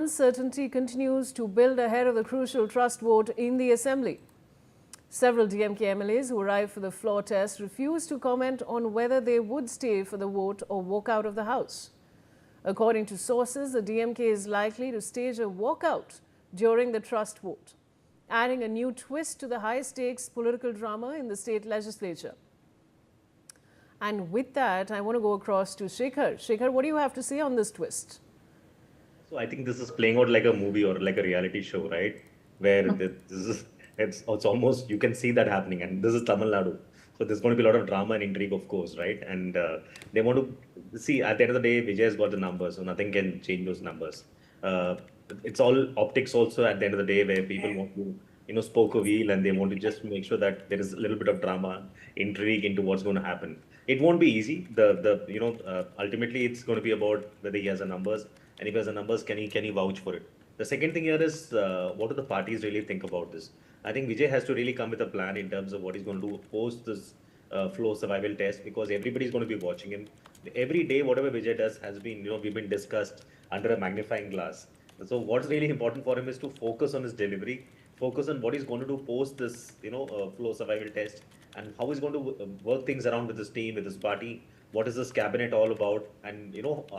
Uncertainty continues to build ahead of the crucial trust vote in the Assembly. Several DMK MLAs who arrived for the floor test refused to comment on whether they would stay for the vote or walk out of the House. According to sources, the DMK is likely to stage a walkout during the trust vote, adding a new twist to the high-stakes political drama in the state legislature. And with that, I want to go across to Shekhar. Shekhar, what do you have to say on this twist? So I think this is playing out like a movie or like a reality show, right? Where this is it's almost you can see that happening, and this is Tamil Nadu. So there's going to be a lot of drama and intrigue, of course, right? And they want to see at the end of the day, Vijay has got the numbers, so nothing can change those numbers. Uh, it's all optics, also at the end of the day, where people want to spoke a wheel and they want to just make sure that there is a little bit of drama, intrigue into what's going to happen. It won't be easy. Ultimately it's going to be about whether he has the numbers, and if he has the numbers, can he vouch for it? The second thing here is what do the parties really think about this? I think Vijay has to really come with a plan in terms of what he's going to do post this flow survival test, because everybody's going to be watching him. Every day, whatever Vijay does has been, we've been discussed under a magnifying glass. So what's really important for him is to focus on his delivery, focus on what he's going to do post this, flow survival test, and how he's going to work things around with his team, with his party. What is this cabinet all about? And,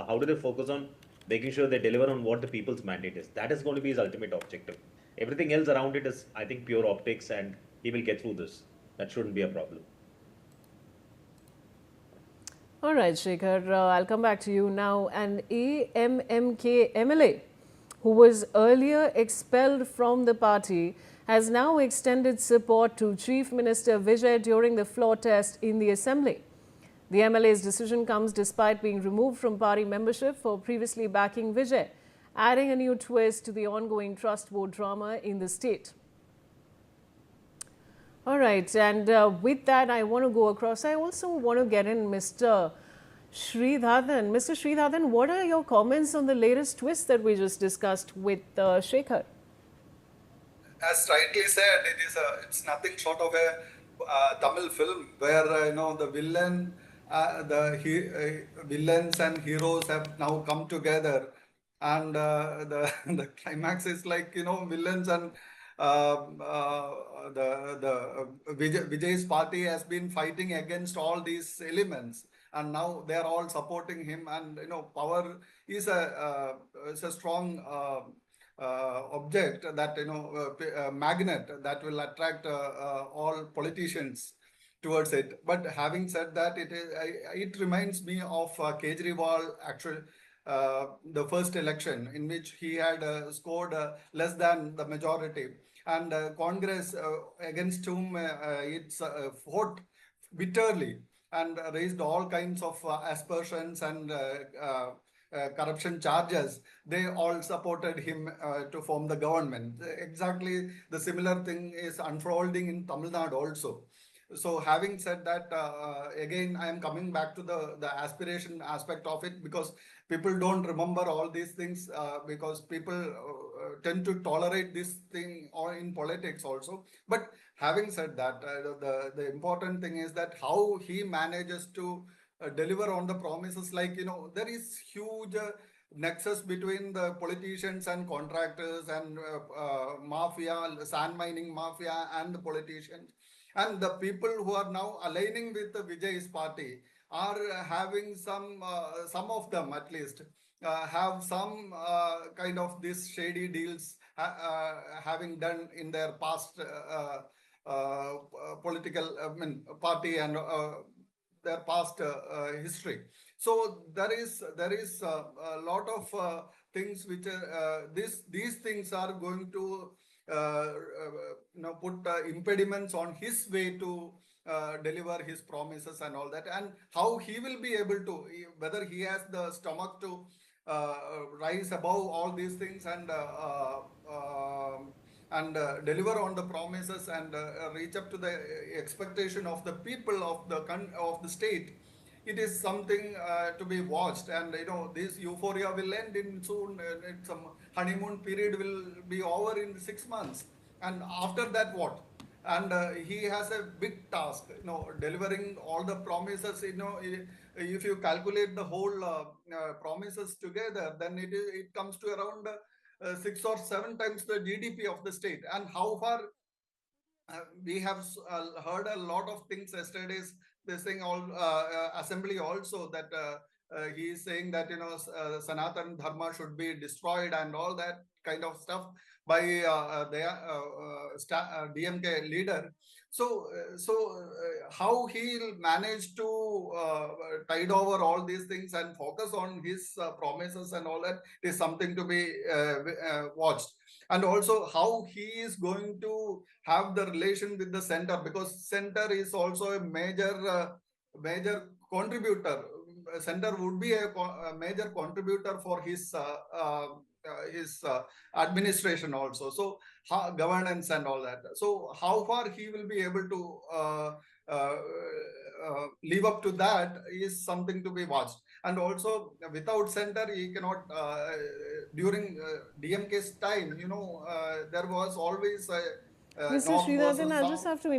how do they focus on making sure they deliver on what the people's mandate is? That is going to be his ultimate objective. Everything else around it is, I think, pure optics, and he will get through this. That shouldn't be a problem. All right, Shekhar, I'll come back to you now. An AMMK MLA who was earlier expelled from the party has now extended support to Chief Minister Vijay during the floor test in the Assembly. The MLA's decision comes despite being removed from party membership for previously backing Vijay, adding a new twist to the ongoing trust vote drama in the state. All right, and with that, I want to go across. I also want to get in Mr. Sridharan. Mr. Sridharan, what are your comments on the latest twist that we just discussed with Shekhar? As rightly said, it's nothing short of a Tamil film where the villains and heroes have now come together, and the climax is like villains and Vijay's party has been fighting against all these elements, and now they are all supporting him. And power is a strong object that magnet that will attract all politicians towards it. But having said that, it reminds me of Kejriwal actually. The first election in which he had scored less than the majority, and Congress against whom it's fought bitterly and raised all kinds of aspersions and corruption charges. They all supported him to form the government. Exactly the similar thing is unfolding in Tamil Nadu also. So having said that, again, I am coming back to the aspiration aspect of it, because people don't remember all these things because people tend to tolerate this thing or in politics also. But having said that, the important thing is that how he manages to deliver on the promises. Like, there is huge nexus between the politicians and contractors and mafia, sand mining mafia, and the politicians. And the people who are now aligning with the Vijay's party are having some of them at least have some kind of these shady deals having done in their past political party and their past history. So there is a lot of things which these things are going to put impediments on his way to deliver his promises and all that, and how he will be able to, whether he has the stomach to rise above all these things and deliver on the promises and reach up to the expectation of the people of the state. It is something to be watched, and this euphoria will end in soon. Some honeymoon period will be over in 6 months, and after that what? And he has a big task, delivering all the promises. If you calculate the whole promises together, then it comes to around 6 or 7 times the GDP of the state. And how far we have heard a lot of things yesterday's this thing all assembly also that he is saying that Sanatan Dharma should be destroyed and all that kind of stuff by the DMK leader. So how he'll manage to tide over all these things and focus on his promises and all that is something to be watched. And also how he is going to have the relation with the center, because center is also a major contributor. Center would be a major contributor for his administration also. So governance and all that. So how far he will be able to live up to that is something to be watched. And also without center, he cannot. During DMK's time, there was always Mr. North Srinath, versus I'll South. just have to